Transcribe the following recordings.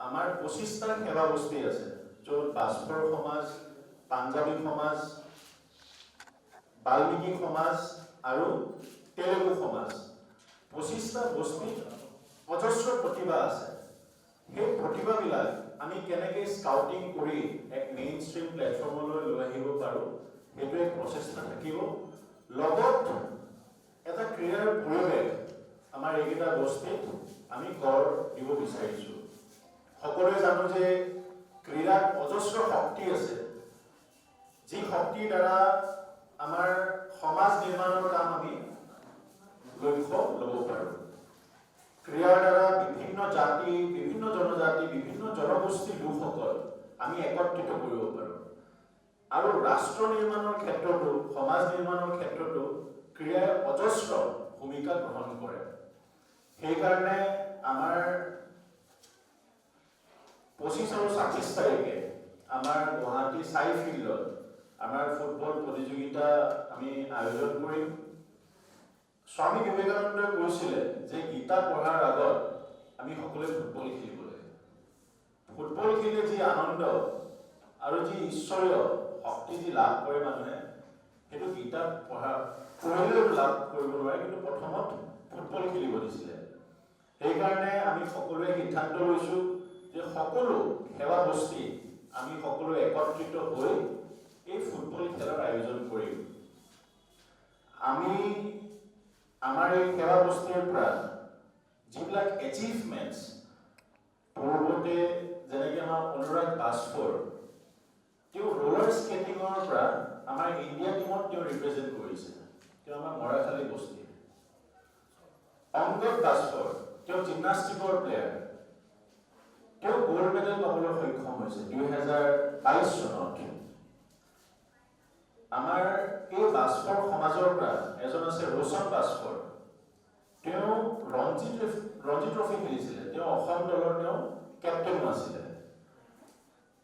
আমাৰ 25টা সেৱা বস্তি আছে, য'ত বাস্কৰ সমাজ, পাঞ্জাবী সমাজ, বাল্মীকি সমাজ আৰু তেলেগু সমাজ, 25টা বস্তিত অজস্ৰ প্ৰতিভা আছে। সেই প্ৰতিভাবিলাক আমি কেনেকৈ স্কাউটিং কৰি এক মেইন ষ্ট্ৰীম প্লেটফৰ্মলৈ লৈ আহিব পাৰোঁ, সেইটো এক প্ৰচেষ্টা থাকিব। লগত এটা ক্ৰীড়াৰ পৰিৱেশ আমাৰ এইকেইটা বস্তিত আমি গঢ় দিব বিচাৰিছোঁ। সকলোৱে জানো যে ক্ৰীড়াত অজস্ৰ শক্তি আছে, যি শক্তিৰ দ্বাৰা আমাৰ সমাজ নিৰ্মাণৰ কাম আমি লক্ষ্য ল'ব পাৰোঁ। ক্ৰীড়াৰ দ্বাৰা বিভিন্ন জাতি, বিভিন্ন জনজাতি, বিভিন্ন জনগোষ্ঠীৰ লোকসকল আমি একত্ৰিত কৰিব পাৰোঁ। আৰু ৰাষ্ট্ৰ নিৰ্মাণৰ ক্ষেত্ৰতো, সমাজ নিৰ্মাণৰ ক্ষেত্ৰতো ক্ৰীড়াই অজস্ৰ ভূমিকা গ্ৰহণ কৰে। সেইকাৰণে আমাৰ 25 আৰু 26 তাৰিখে আমাৰ গুৱাহাটী চাই ফিল্ডত আমাৰ ফুটবল প্ৰতিযোগিতা আমি আয়োজন কৰিম। স্বামী বিবেকানন্দই কৈছিলে যে গীতা পঢ়াৰ আগত আমি সকলোৱে ফুটবল খেলিব লাগে। ফুটবল খেলিলে যি আনন্দ আৰু যি ঈশ্বৰীয় শক্তি যি লাভ কৰে মানুহে, সেইটো গীতা পঢ়িলেও লাভ কৰিব নোৱাৰে, কিন্তু প্ৰথমত ফুটবল খেলিব দিছিলে। সেইকাৰণে আমি সকলোৱে সিদ্ধান্ত লৈছোঁ যে সকলো সেৱা বস্তি আমি সকলো একত্ৰিত হৈ এই ফুটবল খেলৰ আয়োজন কৰিম। আমি আমাৰ এই সেৱা বস্তিৰ পৰা যিবিলাক এচিভমেণ্টছ, পূৰ্বতে যেনেকৈ আমাৰ অনুৰাগ বাস্কৰ, তেওঁ ৰোলাৰ স্কেটিঙৰ পৰা আমাৰ ইণ্ডিয়া টীমত তেওঁ ৰিপ্ৰেজেণ্ট কৰিছে, তেওঁ আমাৰ মৰাখালী বস্তিৰ। অংগদ বাস্কৰ, তেওঁ জিমনাষ্টিকৰ প্লেয়াৰ, তেওঁ গ'ল্ড মেডেল পাবলৈ সক্ষম হৈছে 2022 চনত। আমাৰ এই বাস্কৰ সমাজৰ পৰা এজন আছে ৰোশন বাস্কৰ, তেওঁ ৰঞ্জি ট্ৰফি খেলিছিলে, তেওঁ অসম দলৰ তেওঁ কেপ্টেইনো আছিলে।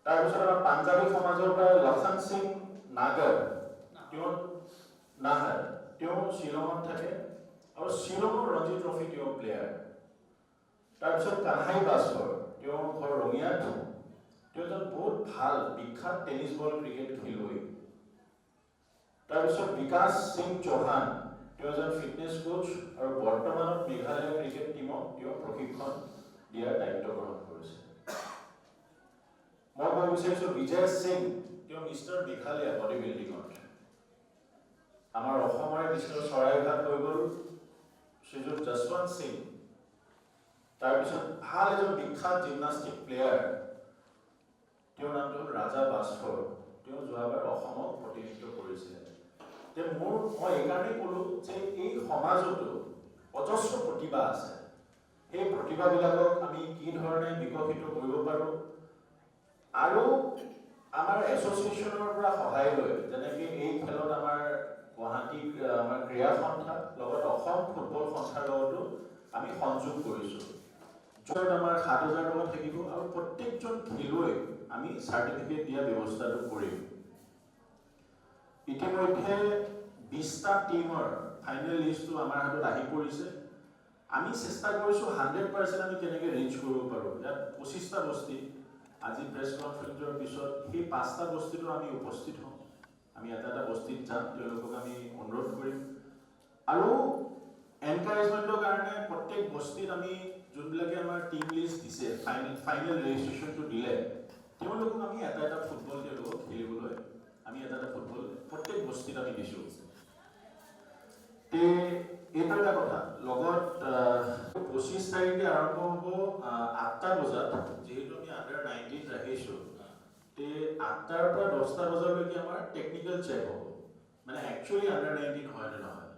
তাৰপিছত আমাৰ পাঞ্জাবী সমাজৰ পৰা লক্ষণ সিং নাগৰ, তেওঁ শ্বিলঙত থাকে আৰু শ্বিলঙৰ ৰঞ্জি ট্ৰফি তেওঁ প্লেয়াৰ। তাৰপিছত কানহাই বাস্কৰ, তেওঁৰ ঘৰ ৰঙিয়াত, তেওঁ এজন বহুত ভাল বিখ্যাত টেনিছ বল ক্ৰিকেট খেলুৱৈ। তাৰপিছত বিকাশ সিং চৌহান, তেওঁ এজন ফিটনেছ কোচ আৰু বৰ্তমানত মেঘালয় ক্ৰিকেট টীমক তেওঁ প্ৰশিক্ষণ দিয়াৰ দায়িত্ব গ্ৰহণ কৰিছে। মই ক'ব বিচাৰিছোঁ বিজয় সিং, তেওঁ মিষ্টাৰ মেঘালয় বডি বিল্ডিঙত। আমাৰ অসমৰে মিষ্টাৰ চৰাইঘাট হৈ গ'ল শ্ৰীযুত যশৱন্ত সিং। তাৰপিছত ভাল এজন বিখ্যাত জিমনাষ্টিক প্লেয়াৰ, তেওঁৰ নামটো হ'ল ৰাজা বাস্কৰ, তেওঁ যোৱাবাৰ অসমক প্ৰতিনিধিত্ব কৰিছিলে। মই এইকাৰণেই ক'লোঁ যে এই সমাজতো অজস্ৰ প্ৰতিভা আছে। সেই প্ৰতিভাবিলাকক আমি কি ধৰণে বিকশিত কৰিব পাৰোঁ আৰু আমাৰ এছ'চিয়েশ্যনৰ পৰা সহায় লৈ, যেনেকৈ এই খেলত আমাৰ গুৱাহাটী আমাৰ ক্ৰীড়া সন্থা লগত অসম ফুটবল সন্থাৰ লগতো আমি সংযোগ কৰিছোঁ, য'ত আমাৰ 7,000 টকা থাকিব আৰু প্ৰত্যেকজন খেলুৱৈক আমি চাৰ্টিফিকেট দিয়া ব্যৱস্থাটো কৰিম। ইতিমধ্যে 20টা টীমৰ ফাইনেল লিষ্টটো আমাৰ হাতত আহি পৰিছে। আমি চেষ্টা কৰিছোঁ 100% আমি কেনেকৈ ৰিচ কৰিব পাৰোঁ। ইয়াত 25টা বস্তি, আজি প্ৰেছ কনফাৰেন্সৰ পিছত সেই 5টা বস্তিটো আমি উপস্থিত হ'ম। আমি এটা বস্তিত যাম, তেওঁলোকক আমি অনুৰোধ কৰিম আৰু এনকাৰেজমেণ্টৰ কাৰণে প্ৰত্যেক বস্তিত আমি যোনবিলাকে আমাৰ টিম লিষ্ট দিছে, ফাইনেল ৰেজিষ্ট্ৰেশ্যনটো দিলে, তেওঁলোকক আমি এটা ফুটবল তেওঁলোকক খেলিবলৈ আমি এটা ফুটবল প্ৰত্যেক বস্তিত আমি দিছোঁ। এইটো এটা কথা। লগত 25 তাৰিখে আৰম্ভ হ'ব 8টা বজাত, যিহেতু আমি under-19 ৰাখিছোঁ, 8টাৰ পৰা 10টা বজালৈকে আমাৰ টেকনিকেল চেক হ'ব, মানে একচুৱেলি under-19 হয় নে নহয়।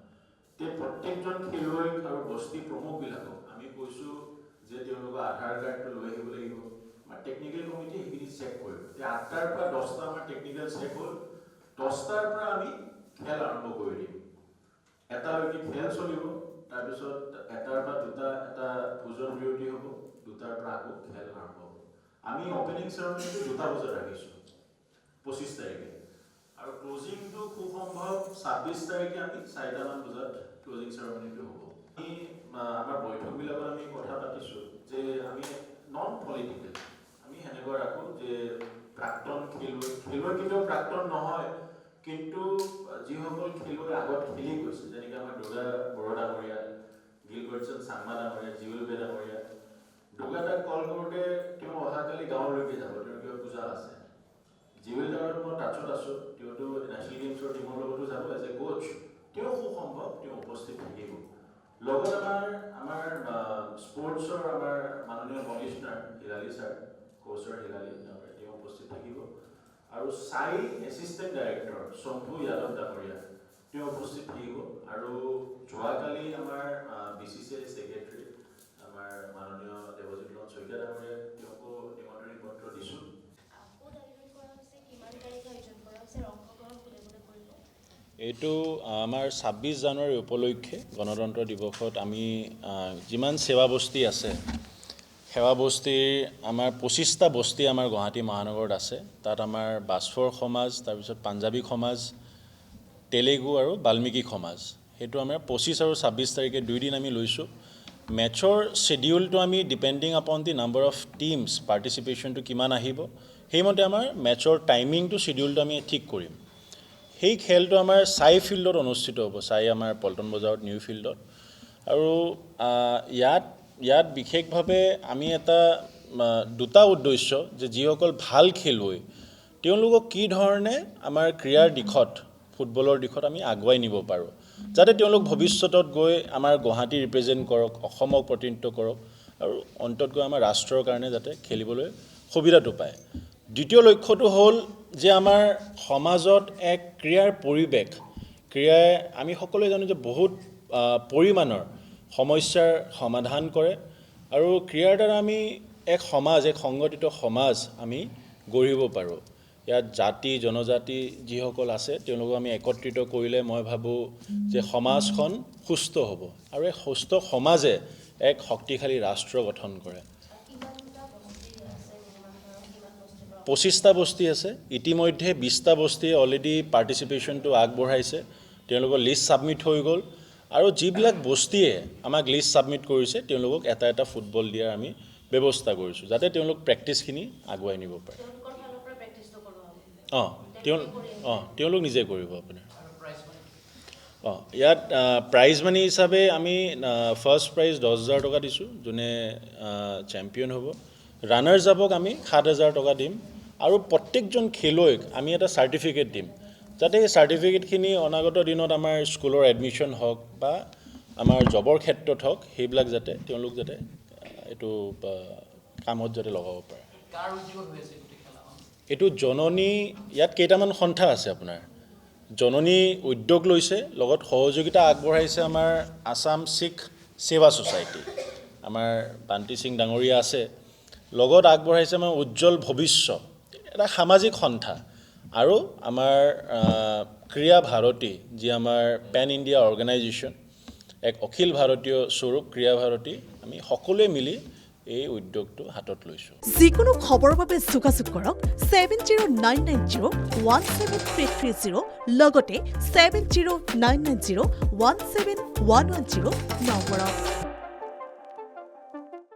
প্ৰত্যেকজন খেলুৱৈক আৰু বস্তি প্ৰমুখবিলাকক আমি কৈছোঁ যে তেওঁলোকৰ আধাৰ কাৰ্ডটো লৈ আহিব লাগিব। আমাৰ টেকনিকেল কমিটি সেইখিনি চেক কৰিব। 8টাৰ পৰা 10টা আমাৰ টেকনিকেল চেক হ'ল, 10টাৰ পৰা আমি খেল আৰম্ভ কৰি দিম। এটালৈকে খেল চলিব, তাৰপিছত 1টাৰ পৰা 2টা এটা ভোজন বিৰতি হ'ব, 2টাৰ পৰা আকৌ খেল আৰম্ভ হ'ব। আমি অপেনিং চেৰেমনিটো 2টা বজাত ৰাখিছোঁ 25 তাৰিখে, আৰু ক্লজিংটো খুব সম্ভৱ 26 তাৰিখে আমি 4টামান বজাত ক্লজিং চেৰেমনিটো হ'ব। আমাৰ বৈঠকবিলাকত আমি কথা পাতিছোঁ যে আমি নন পলিটিকেল আমি সেনেকৈ ৰাখোঁ যে প্ৰাক্তন খেলুৱৈ কেতিয়াও প্ৰাক্তন নহয়, কিন্তু যিসকল খেলুৱৈ আগত খেলি গৈছে, যেনেকৈ আমাৰ দুৰ্গা বড়ো ডাঙৰীয়া, গিলবৰ্টছন চাংমা ডাঙৰীয়া, জিউল বে ডাঙৰীয়া, দুৰ্গা দাক কল কৰোঁতে তেওঁ অহাকালি গাঁৱলৈকে যাব, তেওঁৰ কিবা পূজা আছে। জিউল দাৰ মই টাচত আছোঁ, তেওঁতো নেশ্যনেল গেমছৰ টিমৰ লগতো যাব এজ এ কোচ, তেওঁ খুব সম্ভৱ তেওঁ উপস্থিত থাকিব। লগত আমাৰ স্পৰ্টছৰ আমাৰ মাননীয় কমিশনাৰ হিলালী ছাৰ, কোচৰ হিলালী তেওঁ উপস্থিত থাকিব, আৰু চাই এছিষ্টেণ্ট ডাইৰেক্টৰ শম্ভু যাদৱ ডাঙৰীয়া তেওঁ উপস্থিত থাকিব, আৰু যোৱাকালি আমাৰ BCCI ছেক্ৰেটাৰী আমাৰ মাননীয় দেৱজিৎ লোচন শইকীয়া ডাঙৰীয়াক তেওঁকো নিমন্ত্ৰণী পত্ৰ দিছোঁ। এইটো আমাৰ 26 জানুৱাৰী উপলক্ষে গণতন্ত্ৰ দিৱসত আমি যিমান সেৱা বস্তি আছে, সেৱা বস্তিৰ আমাৰ 25টা বস্তি আমাৰ গুৱাহাটী মহানগৰত আছে। তাত আমাৰ বাস্ফৰ সমাজ, তাৰপিছত পাঞ্জাবী সমাজ, তেলেগু আৰু বাল্মীকি সমাজ, সেইটো আমাৰ 25 আৰু 26 তাৰিখে 2 দিন আমি লৈছোঁ। মেটছৰ শ্বেডিউলটো আমি ডিপেণ্ডিং আপন দি নাম্বাৰ অফ টিমছ পাৰ্টিচিপেশ্যনটো কিমান আহিব, সেইমতে আমাৰ মেটছৰ টাইমিংটো শ্বেডিউলটো আমি ঠিক কৰিম। সেই খেলটো আমাৰ চাই ফিল্ডত অনুষ্ঠিত হ'ব, চাই আমাৰ পল্টন বজাৰত নিউ ফিল্ডত। আৰু ইয়াত বিশেষভাৱে আমি দুটা উদ্দেশ্য, যে যিসকল ভাল খেলুৱৈ তেওঁলোকক কি ধৰণে আমাৰ ক্ৰীড়াৰ দিশত, ফুটবলৰ দিশত আমি আগুৱাই নিব পাৰোঁ, যাতে তেওঁলোক ভৱিষ্যতত গৈ আমাৰ গুৱাহাটী ৰিপ্ৰেজেণ্ট কৰক, অসমক প্ৰতিনিধিত্ব কৰক, আৰু অন্তত গৈ আমাৰ ৰাষ্ট্ৰৰ কাৰণে যাতে খেলিবলৈ সুবিধাটো পায়। দ্বিতীয় লক্ষ্যটো হ'ল যে আমাৰ সমাজত এক ক্ৰীড়াৰ পৰিৱেশ, ক্ৰীড়াই আমি সকলোৱে জানো যে বহুত পৰিমাণৰ সমস্যাৰ সমাধান কৰে, আৰু ক্ৰীড়াৰ দ্বাৰা আমি এক সমাজ, এক সংগঠিত সমাজ আমি গঢ়িব পাৰোঁ। ইয়াত জাতি জনজাতি যিসকল আছে তেওঁলোকক আমি একত্ৰিত কৰিলে মই ভাবোঁ যে সমাজখন সুস্থ হ'ব, আৰু এই সুস্থ সমাজে এক শক্তিশালী ৰাষ্ট্ৰ গঠন কৰে। 25টা বস্তি আছে, ইতিমধ্যে 20টা বস্তিয়ে অলৰেডি পাৰ্টিচিপেশ্যনটো আগবঢ়াইছে, তেওঁলোকৰ লিষ্ট ছাবমিট হৈ গ'ল, আৰু যিবিলাক বস্তিয়ে আমাক লিষ্ট ছাবমিট কৰিছে তেওঁলোকক এটা ফুটবল দিয়াৰ আমি ব্যৱস্থা কৰিছোঁ, যাতে তেওঁলোক প্ৰেক্টিছখিনি আগুৱাই নিব পাৰে। তেওঁলোক নিজে কৰিব আপোনাৰ। ইয়াত প্ৰাইজ মানি হিচাপে আমি ফাৰ্ষ্ট প্ৰাইজ 10,000 টকা দিছোঁ, যোনে চেম্পিয়ন হ'ব। ৰানাৰ্ছ আপক আমি 7,000 টকা দিম, আৰু প্ৰত্যেকজন খেলুৱৈক আমি এটা চাৰ্টিফিকেট দিম, যাতে এই চাৰ্টিফিকেটখিনি অনাগত দিনত আমাৰ স্কুলৰ এডমিশ্যন হওক বা আমাৰ জবৰ ক্ষেত্ৰত হওক, সেইবিলাক যাতে তেওঁলোক যাতে এইটো কামত যাতে লগাব পাৰে। এইটো জননী, ইয়াত কেইটামান সন্থা আছে আপোনাৰ। জননী উদ্যোগ লৈছে, লগত সহযোগিতা আগবঢ়াইছে আমাৰ আছাম শিখ সেৱা ছ'চাইটি, আমাৰ বান্তি সিং ডাঙৰীয়া আছে, লগত আগবঢ়াইছে আমাৰ উজ্জ্বল ভৱিষ্যত, এটা সামাজিক সন্থা, আৰু আমাৰ ক্ৰীড়া ভাৰতী, যি আমাৰ পেন ইণ্ডিয়া অৰ্গেনাইজেশ্যন, এক অখিল ভাৰতীয় স্বৰূপ ক্ৰীড়া ভাৰতী, আমি সকলোৱে মিলি এই উদ্যোগটো হাতত লৈছোঁ। যিকোনো খবৰৰ বাবে যোগাযোগ কৰক 7099017330, লগতে 7099017110 নম্বৰত।